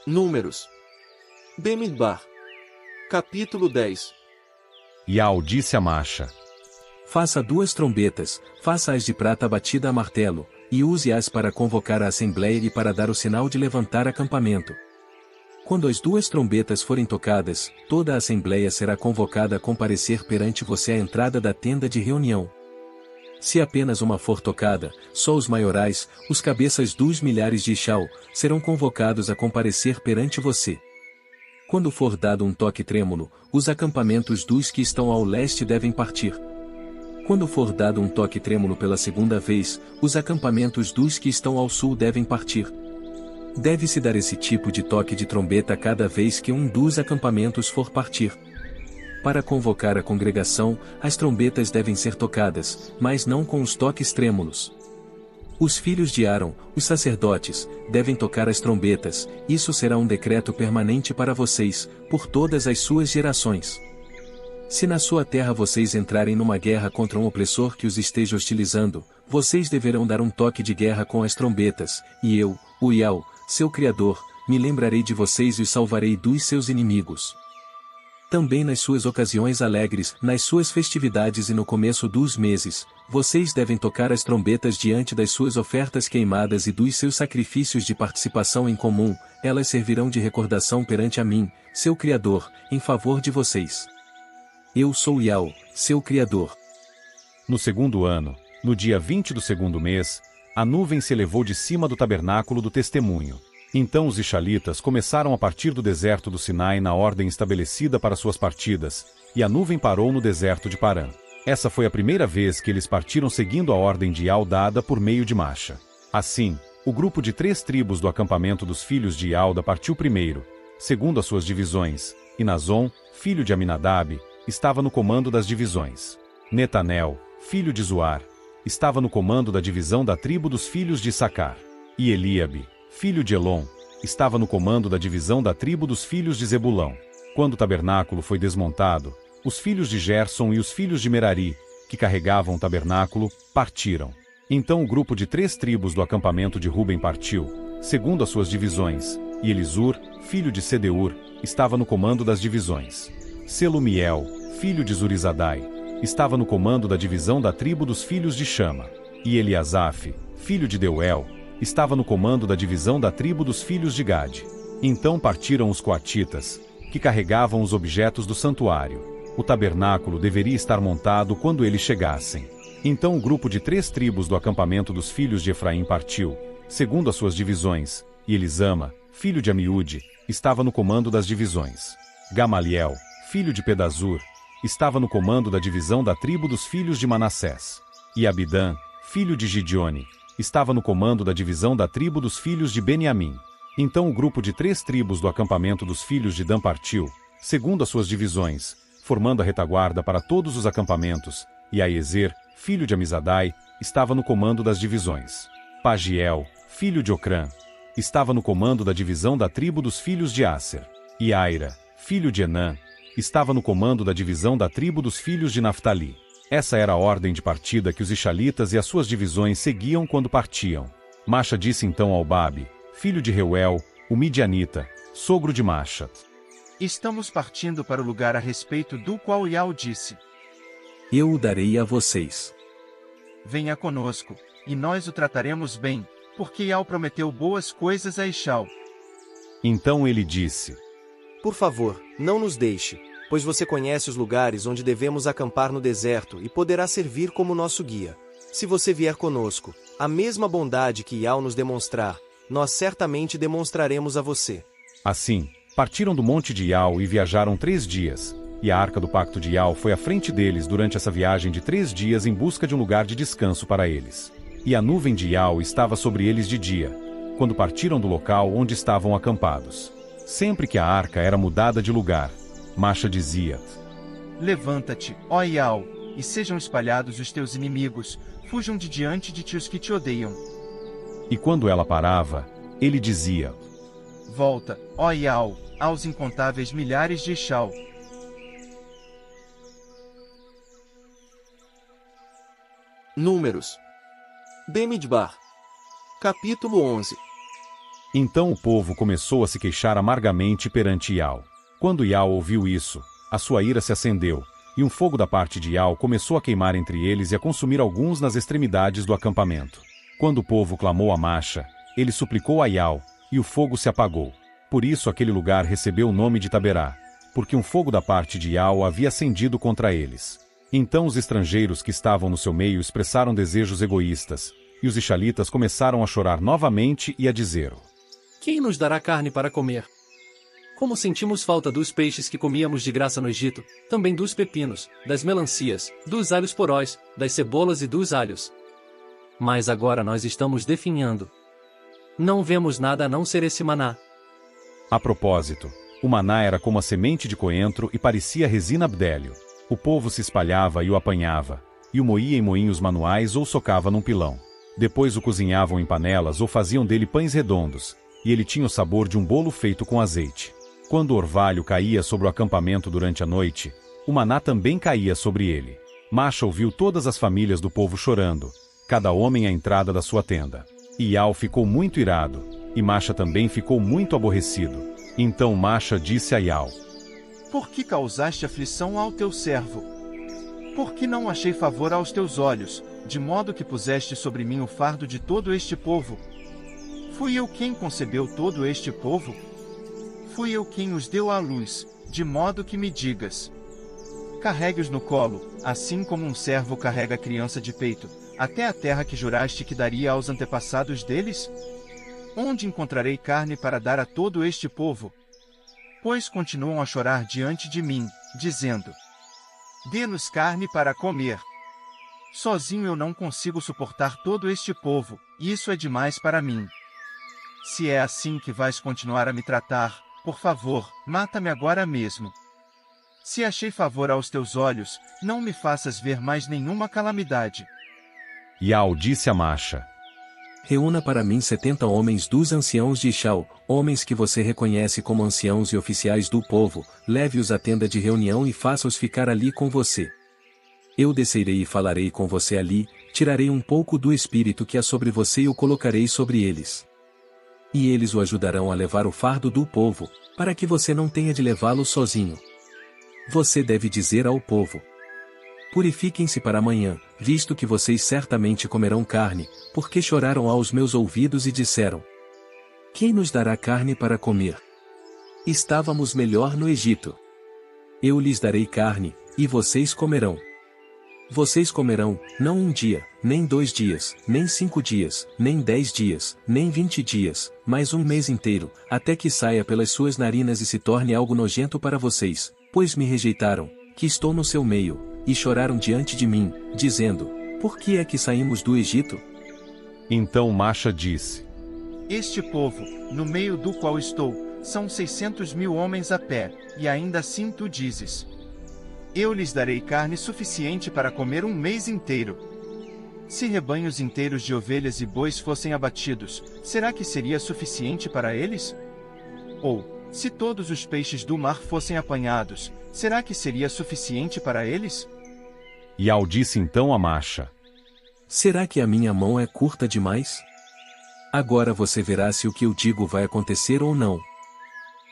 Números. Bemidbar. Capítulo 10. Ial disse a Masha: Faça 2 trombetas, faça-as de prata batida a martelo, e use-as para convocar a assembleia e para dar o sinal de levantar acampamento. Quando as 2 trombetas forem tocadas, toda a assembleia será convocada a comparecer perante você à entrada da tenda de reunião. Se apenas uma for tocada, só os maiorais, os cabeças dos milhares de Ishal, serão convocados a comparecer perante você. Quando for dado um toque trêmulo, os acampamentos dos que estão ao leste devem partir. Quando for dado um toque trêmulo pela segunda vez, os acampamentos dos que estão ao sul devem partir. Deve-se dar esse tipo de toque de trombeta cada vez que um dos acampamentos for partir. Para convocar a congregação, as trombetas devem ser tocadas, mas não com os toques trêmulos. Os filhos de Arão, os sacerdotes, devem tocar as trombetas, isso será um decreto permanente para vocês, por todas as suas gerações. Se na sua terra vocês entrarem numa guerra contra um opressor que os esteja hostilizando, vocês deverão dar um toque de guerra com as trombetas, e eu, o Ial, seu Criador, me lembrarei de vocês e os salvarei dos seus inimigos. Também nas suas ocasiões alegres, nas suas festividades e no começo dos meses, vocês devem tocar as trombetas diante das suas ofertas queimadas e dos seus sacrifícios de participação em comum, elas servirão de recordação perante a mim, seu Criador, em favor de vocês. Eu sou Ial, seu Criador. No segundo ano, no dia 20 do segundo mês, a nuvem se elevou de cima do tabernáculo do testemunho. Então os Ishalitas começaram a partir do deserto do Sinai na ordem estabelecida para suas partidas, e a nuvem parou no deserto de Parã. Essa foi a primeira vez que eles partiram seguindo a ordem de Ial dada por meio de Masha. Assim, o grupo de 3 tribos do acampamento dos filhos de Ialda partiu primeiro, segundo as suas divisões, e Nazon, filho de Aminadab, estava no comando das divisões. Netanel, filho de Zuar, estava no comando da divisão da tribo dos filhos de Issacar. E Eliabe, filho de Elon, estava no comando da divisão da tribo dos filhos de Zebulão. Quando o tabernáculo foi desmontado, os filhos de Gerson e os filhos de Merari, que carregavam o tabernáculo, partiram. Então o grupo de 3 tribos do acampamento de Ruben partiu, segundo as suas divisões, e Elisur, filho de Sedeur, estava no comando das divisões. Selumiel, filho de Zurizadai, estava no comando da divisão da tribo dos filhos de Chama. E Eliasaf, filho de Deuel, estava no comando da divisão da tribo dos filhos de Gade. Então partiram os coatitas, que carregavam os objetos do santuário. O tabernáculo deveria estar montado quando eles chegassem. Então o grupo de 3 tribos do acampamento dos filhos de Efraim partiu, segundo as suas divisões, e Elisama, filho de Amiúde, estava no comando das divisões. Gamaliel, filho de Pedazur, estava no comando da divisão da tribo dos filhos de Manassés. E Abidã, filho de Gideone, estava no comando da divisão da tribo dos filhos de Beniamim. Então o grupo de 3 tribos do acampamento dos filhos de Dan partiu, segundo as suas divisões, formando a retaguarda para todos os acampamentos, e Aiezer, filho de Amizadai, estava no comando das divisões. Pagiel, filho de Ocrã, estava no comando da divisão da tribo dos filhos de Asser. E Aira, filho de Enã, estava no comando da divisão da tribo dos filhos de Naftali. Essa era a ordem de partida que os Ishalitas e as suas divisões seguiam quando partiam. Masha disse então ao Babe, filho de Reuel, o Midianita, sogro de Masha: Estamos partindo para o lugar a respeito do qual Ial disse: Eu o darei a vocês. Venha conosco, e nós o trataremos bem, porque Ial prometeu boas coisas a Ishal. Então ele disse: Por favor, não nos deixe, pois você conhece os lugares onde devemos acampar no deserto e poderá servir como nosso guia. Se você vier conosco, a mesma bondade que Ial nos demonstrar, nós certamente demonstraremos a você. Assim, partiram do monte de Ial e viajaram 3 dias, e a arca do pacto de Ial foi à frente deles durante essa viagem de 3 dias em busca de um lugar de descanso para eles. E a nuvem de Ial estava sobre eles de dia, quando partiram do local onde estavam acampados. Sempre que a arca era mudada de lugar, Masha dizia: Levanta-te, ó Ial, e sejam espalhados os teus inimigos, fujam de diante de ti os que te odeiam. E quando ela parava, ele dizia: Volta, ó Ial, aos incontáveis milhares de Ishal. Números. Bemidbar. Capítulo 11. Então o povo começou a se queixar amargamente perante Ial. Quando Ial ouviu isso, a sua ira se acendeu, e um fogo da parte de Ial começou a queimar entre eles e a consumir alguns nas extremidades do acampamento. Quando o povo clamou a Macha, ele suplicou a Ial, e o fogo se apagou. Por isso aquele lugar recebeu o nome de Taberá, porque um fogo da parte de Ial havia acendido contra eles. Então os estrangeiros que estavam no seu meio expressaram desejos egoístas, e os Ixalitas começaram a chorar novamente e a dizer: Quem nos dará carne para comer? Como sentimos falta dos peixes que comíamos de graça no Egito, também dos pepinos, das melancias, dos alhos poróis, das cebolas e dos alhos. Mas agora nós estamos definhando. Não vemos nada a não ser esse maná. A propósito, o maná era como a semente de coentro e parecia resina bdélio. O povo se espalhava e o apanhava, e o moía em moinhos manuais ou socava num pilão. Depois o cozinhavam em panelas ou faziam dele pães redondos, e ele tinha o sabor de um bolo feito com azeite. Quando o orvalho caía sobre o acampamento durante a noite, o maná também caía sobre ele. Macha ouviu todas as famílias do povo chorando, cada homem à entrada da sua tenda. Ial ficou muito irado, e Macha também ficou muito aborrecido. Então Macha disse a Ial: Por que causaste aflição ao teu servo? Por que não achei favor aos teus olhos, de modo que puseste sobre mim o fardo de todo este povo? Fui eu quem concebeu todo este povo? Fui eu quem os deu à luz, de modo que me digas: carregue-os no colo, assim como um servo carrega a criança de peito, até a terra que juraste que daria aos antepassados deles? Onde encontrarei carne para dar a todo este povo? Pois continuam a chorar diante de mim, dizendo: dê-nos carne para comer. Sozinho eu não consigo suportar todo este povo, e isso é demais para mim. Se é assim que vais continuar a me tratar, por favor, mata-me agora mesmo. Se achei favor aos teus olhos, não me faças ver mais nenhuma calamidade. Ial disse a Macha: Reúna para mim 70 homens dos anciãos de Ixal, homens que você reconhece como anciãos e oficiais do povo, leve-os à tenda de reunião e faça-os ficar ali com você. Eu descerei e falarei com você ali, tirarei um pouco do espírito que há sobre você e o colocarei sobre eles. E eles o ajudarão a levar o fardo do povo, para que você não tenha de levá-lo sozinho. Você deve dizer ao povo: purifiquem-se para amanhã, visto que vocês certamente comerão carne, porque choraram aos meus ouvidos e disseram: quem nos dará carne para comer? Estávamos melhor no Egito. Eu lhes darei carne, e vocês comerão. Vocês comerão, não um dia, nem 2 dias, nem 5 dias, nem 10 dias, nem 20 dias, mas um mês inteiro, até que saia pelas suas narinas e se torne algo nojento para vocês, pois me rejeitaram, que estou no seu meio, e choraram diante de mim, dizendo: por que é que saímos do Egito? Então Macha disse: este povo, no meio do qual estou, são 600.000 homens a pé, e ainda assim tu dizes: eu lhes darei carne suficiente para comer um mês inteiro. Se rebanhos inteiros de ovelhas e bois fossem abatidos, será que seria suficiente para eles? Ou, se todos os peixes do mar fossem apanhados, será que seria suficiente para eles? Ial disse então a Macha: será que a minha mão é curta demais? Agora você verá se o que eu digo vai acontecer ou não.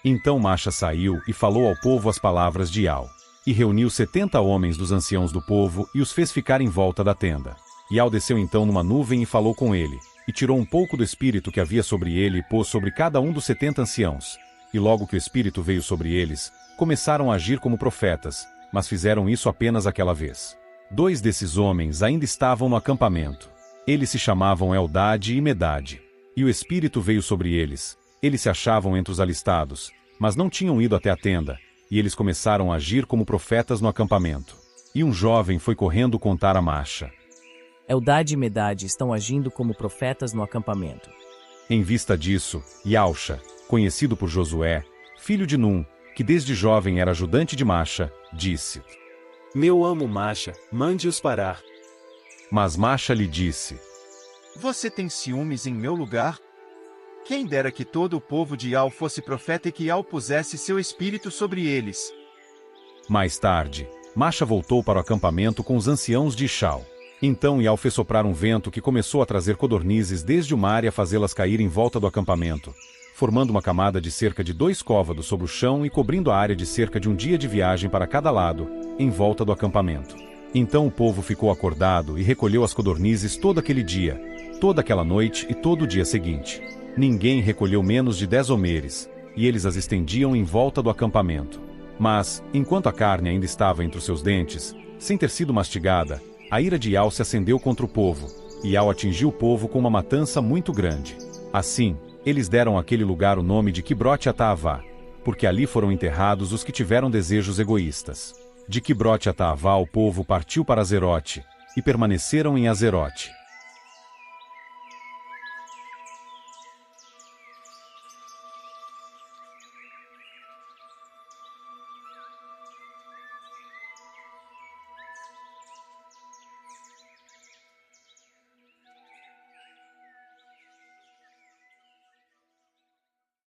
Então Macha saiu e falou ao povo as palavras de Ial. E reuniu 70 homens dos anciãos do povo e os fez ficar em volta da tenda. Ial desceu então numa nuvem e falou com ele, e tirou um pouco do espírito que havia sobre ele e pôs sobre cada um dos 70 anciãos. E logo que o espírito veio sobre eles, começaram a agir como profetas, mas fizeram isso apenas aquela vez. 2 desses homens ainda estavam no acampamento. Eles se chamavam Eldade e Medade. E o espírito veio sobre eles. Eles se achavam entre os alistados, mas não tinham ido até a tenda, e eles começaram a agir como profetas no acampamento. E um jovem foi correndo contar a Macha: Eldade e Medade estão agindo como profetas no acampamento. Em vista disso, Ialcha, conhecido por Josué, filho de Num, que desde jovem era ajudante de Macha, disse: Meu amo Macha, mande-os parar. Mas Macha lhe disse: você tem ciúmes em meu lugar? Quem dera que todo o povo de Ial fosse profeta e que Ial pusesse seu espírito sobre eles. Mais tarde, Macha voltou para o acampamento com os anciãos de Ixal. Então Ial fez soprar um vento que começou a trazer codornizes desde o mar e a fazê-las cair em volta do acampamento, formando uma camada de cerca de 2 côvados sobre o chão e cobrindo a área de cerca de um dia de viagem para cada lado, em volta do acampamento. Então o povo ficou acordado e recolheu as codornizes todo aquele dia, toda aquela noite e todo o dia seguinte. Ninguém recolheu menos de 10 homeres, e eles as estendiam em volta do acampamento. Mas, enquanto a carne ainda estava entre os seus dentes, sem ter sido mastigada, a ira de Ial se acendeu contra o povo, e Ial atingiu o povo com uma matança muito grande. Assim, eles deram àquele lugar o nome de Quibrote Ataavá, porque ali foram enterrados os que tiveram desejos egoístas. De Quibrote Ataavá o povo partiu para Azerote, e permaneceram em Azerote.